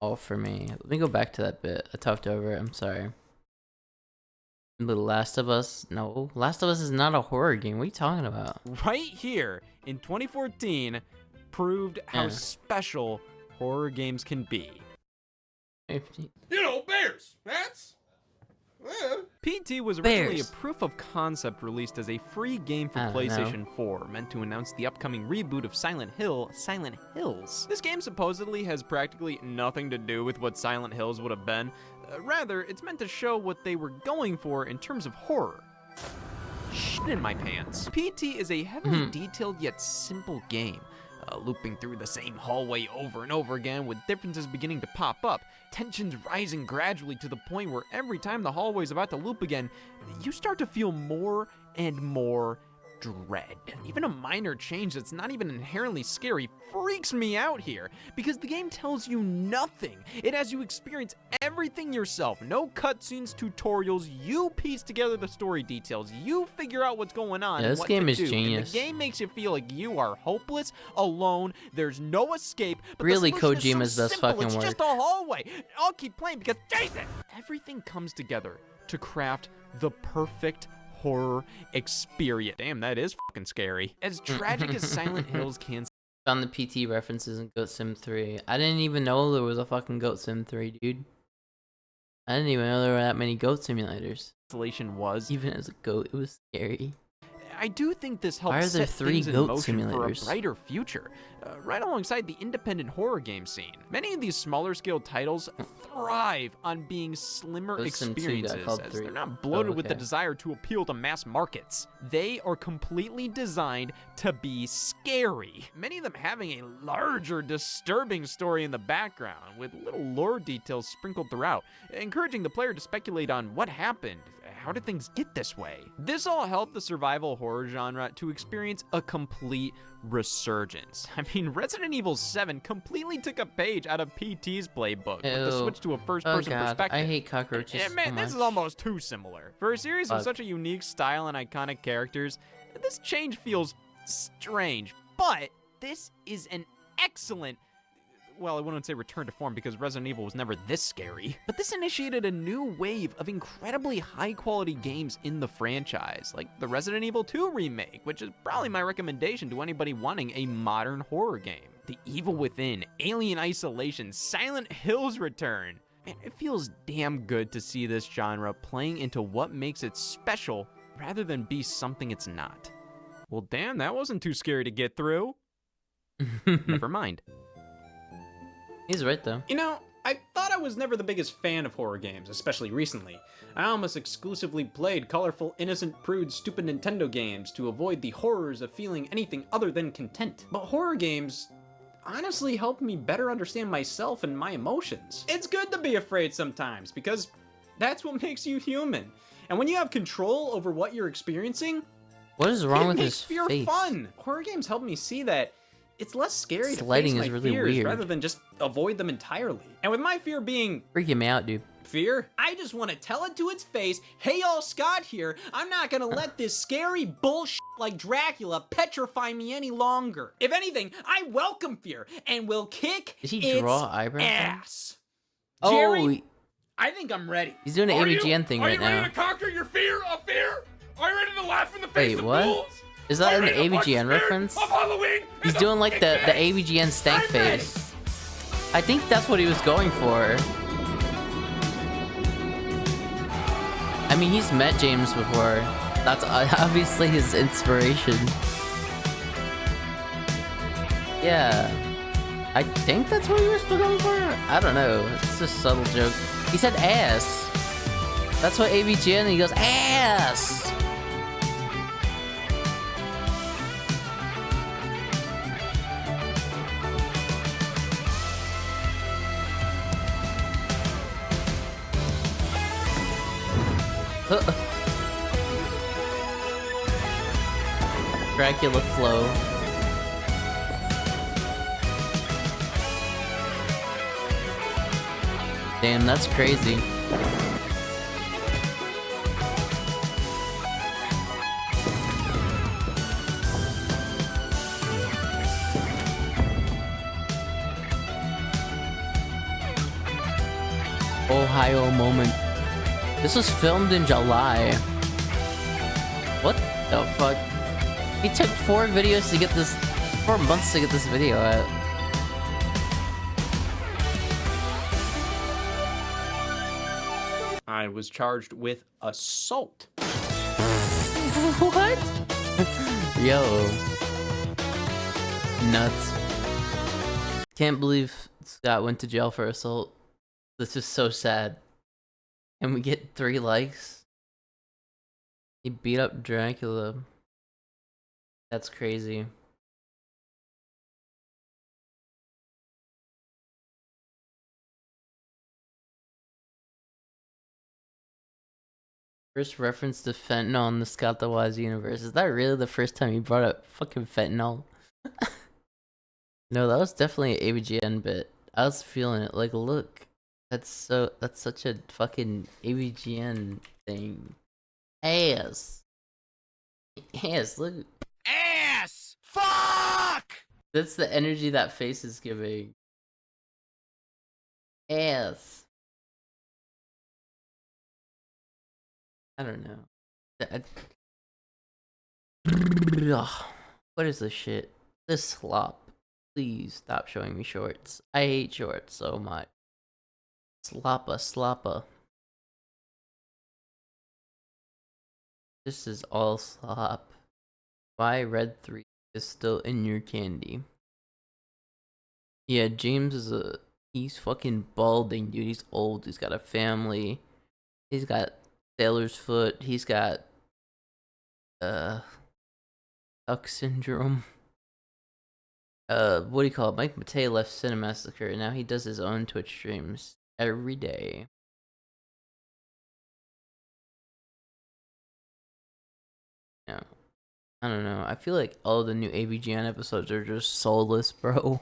all for me. Let me go back to that bit. I talked over it. I'm sorry. But Last of Us? No, Last of Us is not a horror game. What are you talking about? right here in 2014 proved how Yeah. special horror games can be. You know, Bears. That's. PT was originally Bears. a proof of concept released as a free game for I don't PlayStation 4, meant to announce the upcoming reboot of Silent Hill, Silent Hills. This game supposedly has practically nothing to do with what Silent Hills would have been. Rather, it's meant to show what they were going for in terms of horror. Shit in my pants. PT is a heavily detailed yet simple game. Looping through the same hallway over and over again with differences beginning to pop up, tensions rising gradually to the point where every time the hallway's about to loop again, you start to feel more and more dread. Even a minor change that's not even inherently scary freaks me out here, because the game tells you nothing. It has you experience everything yourself. No cutscenes, tutorials. You piece together the story details. You figure out what's going on. Yeah, and this what game to is do. And genius. the game makes you feel like you are hopeless, alone. There's no escape. But Really, the solution Kojima's is so best simple. fucking It's work. just a hallway. I'll keep playing because Jesus, everything comes together to craft the perfect horror experience. Damn, that is fucking scary. As tragic as Silent Hills can Found the PT references in Goat Sim 3. I didn't even know there was a fucking Goat Sim 3, dude. I didn't even know there were that many goat simulators. isolation was, Even as a goat, it was scary. I do think this helps Why are there set 3 things in goat motion for a simulators? brighter future, right alongside the independent horror game scene. Many of these smaller scale titles thrive on being slimmer Ghost Sim 2 got experiences, called as 3. they're not bloated Oh, with the okay. desire to appeal to mass markets. They are completely designed to be scary. Many of them having a larger, disturbing story in the background, with little lore details sprinkled throughout, encouraging the player to speculate on what happened. How did things get this way? This all helped the survival horror genre to experience a complete resurgence. I mean, Resident Evil 7 completely took a page out of PT's playbook with the Ew. switch to a Oh first-person god, perspective. I hate cockroaches Yeah, man, so this is much. almost too similar. For a series with Fuck. such a unique style and iconic characters, this change feels strange. But this is an excellent, well, I wouldn't say return to form because Resident Evil was never this scary, but this initiated a new wave of incredibly high-quality games in the franchise, like the Resident Evil 2 remake, which is probably my recommendation to anybody wanting a modern horror game. The Evil Within, Alien Isolation, Silent Hills return. And it feels damn good to see this genre playing into what makes it special rather than be something it's not. Well, damn, that wasn't too scary to get through. Never mind. He's right though. You know, I thought I was never the biggest fan of horror games, especially recently. I almost exclusively played colorful, innocent, prude, stupid Nintendo games to avoid the horrors of feeling anything other than content. But horror games honestly helped me better understand myself and my emotions. It's good to be afraid sometimes, because that's what makes you human. And when you have control over what you're experiencing, What is wrong it with makes his fear face? fun. Horror games help me see that it's less scary This to lighting face is my really fears weird. rather than just avoid them entirely. And with my fear being Freaking me out, dude. fear, I just want to tell it to its face, hey y'all, Scott here, I'm not gonna let this scary bullshit like Dracula petrify me any longer. If anything, I welcome fear and will kick Did he its draw eyebrows? ass. Oh, Jerry, I think I'm ready. he's doing an Are you- AVGN thing right Are you ready now. to conquer your fear of fear? Are you ready to laugh in the face Wait, of what? ghouls? Is that Are an you ready to punch the AVGN spirit reference? Of Halloween He's in doing like the face? AVGN stank I'm ready. face. I think that's what he was going for. I mean, he's met James before. That's obviously his inspiration. Yeah. I think that's what he was going for? I don't know. It's a subtle joke. He said ass. That's what AVGN, he goes, ass! Dracula flow. Damn, that's crazy. Ohio moment. This was filmed in July. What the fuck? He took 4 videos to get this, 4 months to get this video out. I was charged with assault. What? Yo. Nuts. Can't believe Scott went to jail for assault. This is so sad. And we get 3 likes. He beat up Dracula. That's crazy. First reference to fentanyl in the Scott the Wise universe. Is that really the first time you brought up fucking fentanyl? No, that was definitely an AVGN bit. I was feeling it. Like, look. That's such a fucking AVGN thing. Ass. Ass, look. Ass! Fuck! That's the energy that face is giving. Ass. I don't know. Ugh. What is this shit? This slop. Please stop showing me shorts. I hate shorts so much. Sloppa. This is all slop. Why Red 3 is still in your candy. Yeah, James is he's fucking balding, dude. He's old. He's got a family. He's got sailor's foot. He's got Tuck syndrome. What do you call it? Mike Matei left Cinemassacre, and now he does his own Twitch streams every day. Yeah. I don't know. I feel like all the new AVGN episodes are just soulless, bro.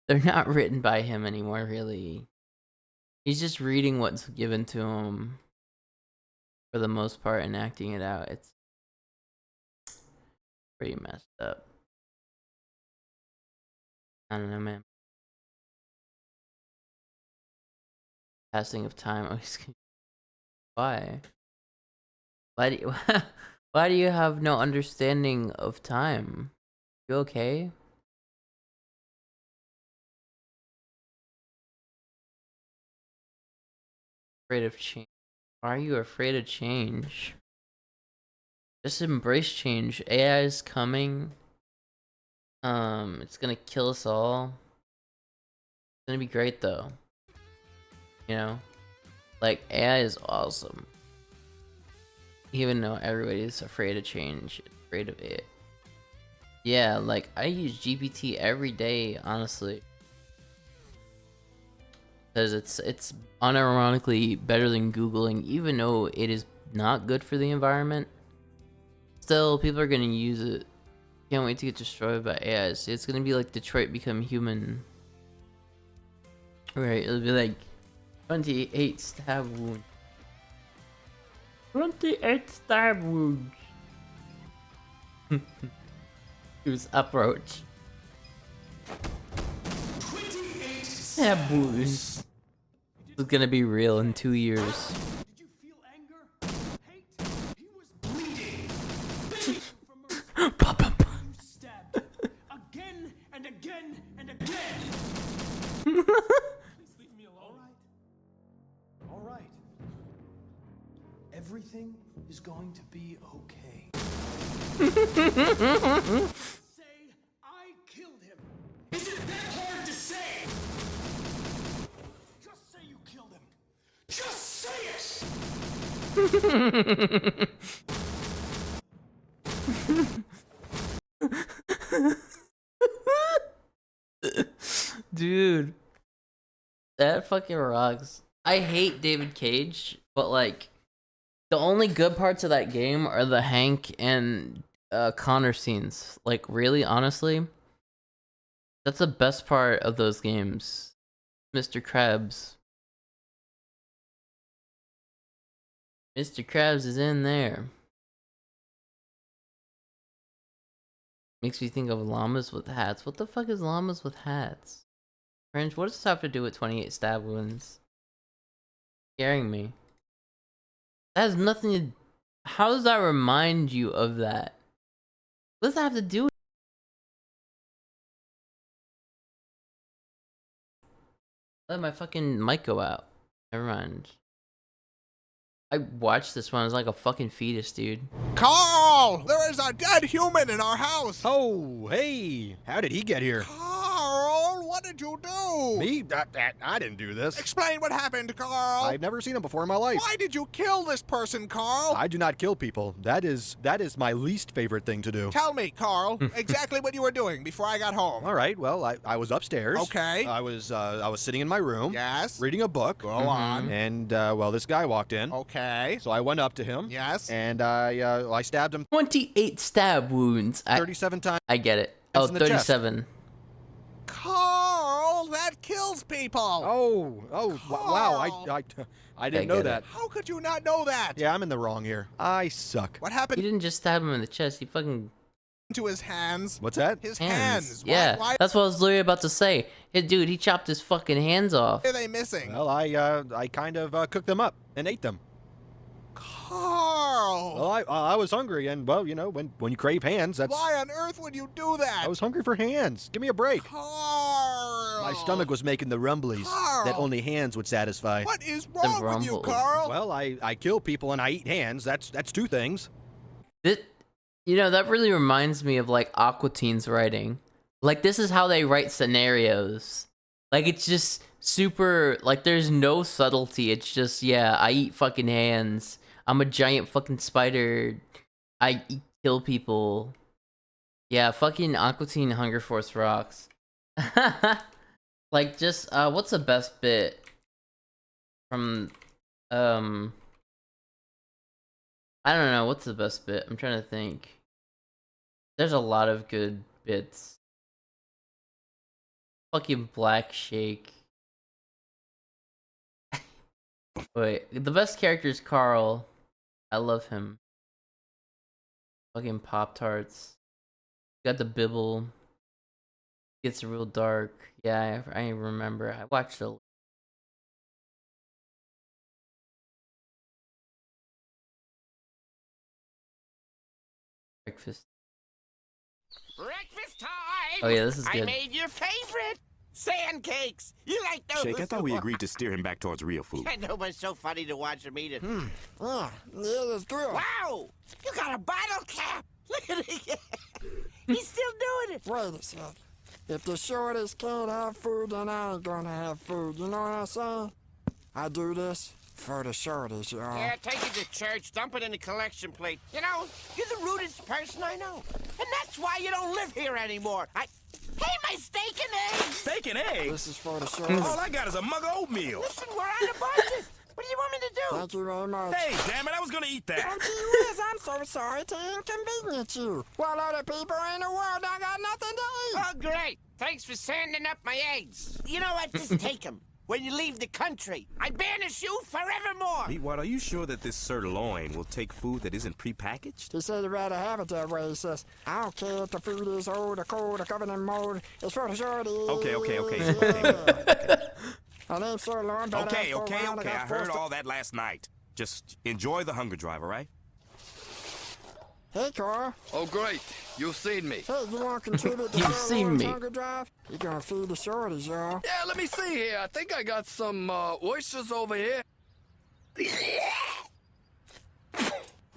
They're not written by him anymore, really. He's just reading what's given to him for the most part and acting it out. It's pretty messed up. I don't know, man. Passing of time. Always. Why? Why do you, why do you have no understanding of time? You okay? Afraid of change. Why are you afraid of change? Just embrace change. AI is coming. It's gonna kill us all. gonna be great though. You know? Like, AI is awesome. Even though everybody's afraid of change, afraid of it. Yeah, like, I use GPT every day, honestly. Because it's unironically better than Googling, even though it is not good for the environment. Still, people are gonna use it. Can't wait to get destroyed by AI. It's gonna be like Detroit Become Human. Right, it'll be like 28 stab wounds. 28 stab wounds. It was approach. 28 stab wounds. This is gonna be real in 2 years. Did you feel anger? Hate? He was bleeding. Begging for mercy. You stabbed again and again and again. Please leave me alone. All right. Everything is going to be okay. Say I killed him. Is it that hard to say? Just say you killed him. Just say it. Dude, that fucking rocks. I hate David Cage, but like, the only good parts of that game are the Hank and Connor scenes. Like, really, honestly, that's the best part of those games. Mr. Krabs. Mr. Krabs is in there. Makes me think of llamas with hats. What the fuck is llamas with hats? Fringe, what does this have to do with 28 stab wounds? Scaring me. That has nothing to... How does that remind you of that? What does that have to do with... Let my fucking mic go out. Never mind. I watched this one. I was like a fucking fetus, dude. Carl! There is a dead human in our house! Oh, hey! How did he get here? Carl, what did you do? Me? I didn't do this. Explain what happened, Carl. I've never seen him before in my life. Why did you kill this person, Carl? I do not kill people. That is my least favorite thing to do. Tell me, Carl, exactly what you were doing before I got home. All right, well, I was upstairs. Okay. I was sitting in my room. Yes. Reading a book. Go on. And, well, this guy walked in. Okay. So I went up to him. Yes. And I stabbed him 28 stab wounds. 37 times. I get it. Oh, in the chest. 37. Carl, that kills people. Oh, wow. I didn't know get that. How could you not know that? Yeah, I'm in the wrong here. I suck. What You happened didn't just stab him in the chest. You fucking... to his hands? What's that? His hands. hands. Yeah, Why that's what I was literally about to say. Hey, dude, he chopped his fucking hands off. are they missing? Well, I kind of cooked them up and ate them. Carl! Well, I was hungry, and well, you know, when you crave hands, that's. Why on earth would you do that? I was hungry for hands. Give me a break. Carl! My stomach was making the rumblies that Carl! only hands would satisfy. What is wrong with you, rumbles. Carl? Well, I kill people and I eat hands. That's two things. You know, that really reminds me of like Aqua Teen's writing. Like, this is how they write scenarios. Like, it's just super, like, there's no subtlety. It's just, yeah, I eat fucking hands. I'm a giant fucking spider. Kill people. Yeah, fucking Aqua Teen Hunger Force rocks. Like, just, what's the best bit from, I don't know, what's the best bit? I'm trying to think. There's a lot of good bits. Fucking Black Shake. Wait, the best character is Carl. I love him. Fucking Pop-Tarts. Got the Bibble. Gets real dark. Yeah, I remember. I watched a breakfast. Breakfast time! Oh yeah, this is I good. made your favorite sand cakes. You like those? Shake, I thought we agreed to steer him back towards real food. I know, but it's so funny to watch him eat it. Yeah, that's good. Wow! You got a bottle cap! Look at it. He's still doing it. Wait a sec. If the shorties can't have food, then I ain't gonna have food. You know what I'm saying? I do this for the shorties, y'all. Yeah, take it to church, dump it in the collection plate. You know, you're the rudest person I know. And that's why you don't live here anymore. Hey, my steak and eggs! Steak and eggs? This is for the shorties. All I got is a mug of oatmeal. Listen, we're on a budget. What do you want me to do? Thank you very much. Hey, damn it, I was gonna eat that. Oh, gee whiz, I'm so sorry to inconvenience you. While other people in the world, I got nothing to eat. Oh, great. Thanks for sanding up my eggs. You know what? Just take them. When you leave the country, I banish you forevermore. Meatwad, are you sure that this sirloin will take food that isn't prepackaged? He said he'd rather have it that way. He says, I don't care if the food is old or cold or covered in mold. It's for the shorties. Okay. My name's Sirloin, but Okay, I heard all that last night. Just enjoy the hunger drive, all right? Hey, Carl. Oh, great. You've seen me. Hey, you want to contribute to You've seen Sirloin's me. Hunger Drive? You're gonna feed the shorties, y'all. Yeah, let me see here. I think I got some oysters over here.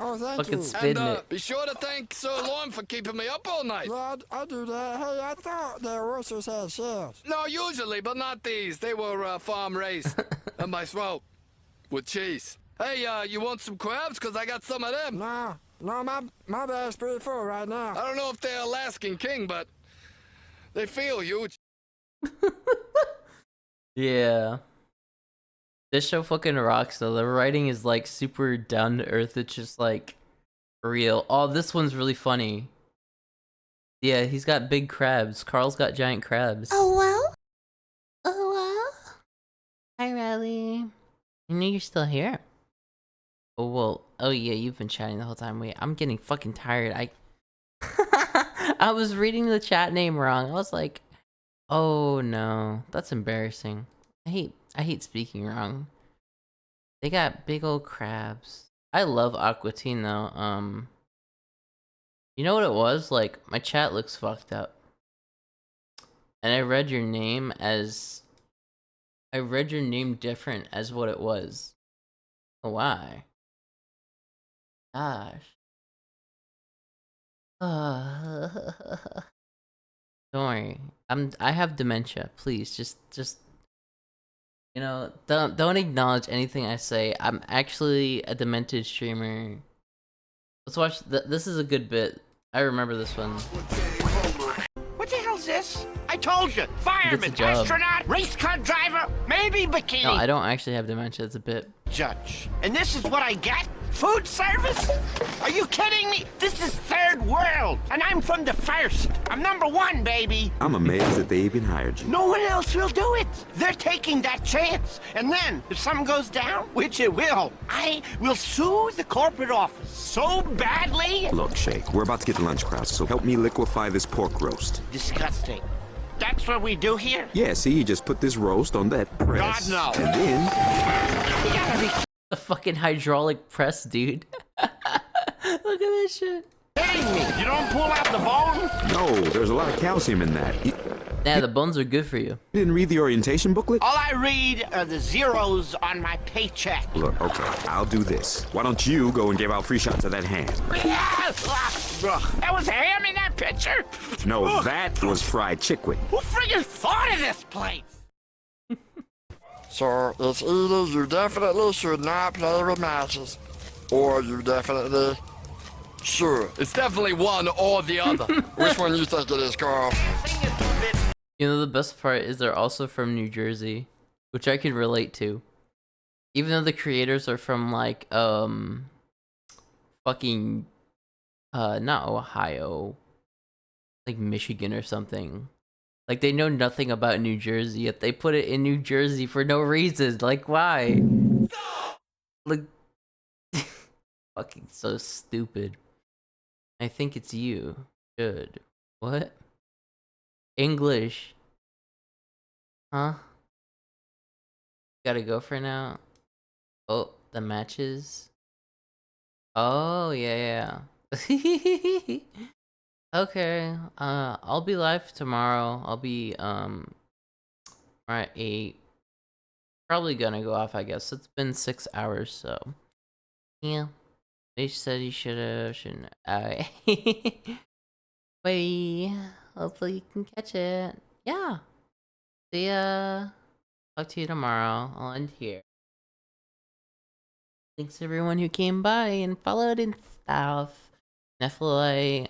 Oh, thank Fucking you. spitting And it. be sure to thank Sirloin for keeping me up all night. Yeah, I do that. Hey, I thought their oysters had shells. No, usually, but not these. They were farm raised in my throat with cheese. Hey, you want some crabs? Because I got some of them. No, my bag's pretty full right now. I don't know if they're Alaskan King, but they feel huge. Yeah. This show fucking rocks though. The writing is like super down to earth. It's just like real. Oh, this one's really funny. Yeah, he's got big crabs. Carl's got giant crabs. Oh, well? Oh, well? Hi, Riley. I knew you're still here. Oh, well. Oh, yeah, you've been chatting the whole time. Wait, I'm getting fucking tired. I was reading the chat name wrong. I was like, oh, no. That's embarrassing. I hate speaking wrong. They got big old crabs. I love Aqua Teen, though. You know what it was? Like, my chat looks fucked up. And I read your name different as what it was. Why? Gosh. Don't worry. I have dementia. Please, just you know, don't acknowledge anything I say. I'm actually a demented streamer. Let's watch. This is a good bit. I remember this one. What the hell's this? I told you. Fireman, job. astronaut, race car driver, maybe bikini. No, I don't actually have dementia. It's a bit. Judge. And this is what I get? Food service? Are you kidding me? This is third world, and I'm from the first. I'm number one, baby. I'm amazed that they even hired you. No one else will do it. They're taking that chance. And then, if something goes down, which it will, I will sue the corporate office so badly. Look, Shake, we're about to get the lunch crowd, so help me liquefy this pork roast. Disgusting. That's what we do here? Yeah, see, you just put this roast on that press. God, no. And then... You gotta be A fucking hydraulic press, dude. Look at this shit. kidding me. You don't pull out the bone? No, there's a lot of calcium in that. You Yeah, the bones are good for you. didn't read the orientation booklet? All I read are the zeros on my paycheck. Look, okay, I'll do this. Why don't you go and give out free shots of that ham? That was ham in that picture? No, that was fried chicken. Who friggin' thought of this place? So it's either you definitely should not play with matches, or you definitely should. It's definitely one or the other. Which one you think it is, Carl? You know, the best part is they're also from New Jersey, which I can relate to. Even though the creators are from like fucking not Ohio, like Michigan or something. Like they know nothing about New Jersey, yet they put it in New Jersey for no reason. Like why? Like fucking so stupid. I think it's you. Good. What? English. Huh? Gotta go for now. Oh, the matches. Oh, yeah. Okay. I'll be live tomorrow. I'll be at 8. Probably gonna go off, I guess. It's been 6 hours, so yeah. They said you shouldn't. Bye. Hopefully you can catch it. Yeah. See ya. Talk to you tomorrow. I'll end here. Thanks to everyone who came by and followed and stuff. Nephilim,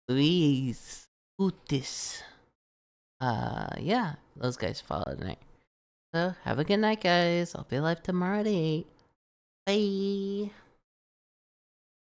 Luis, Utis. Yeah, those guys followed tonight. So have a good night, guys. I'll be live tomorrow at 8. Bye.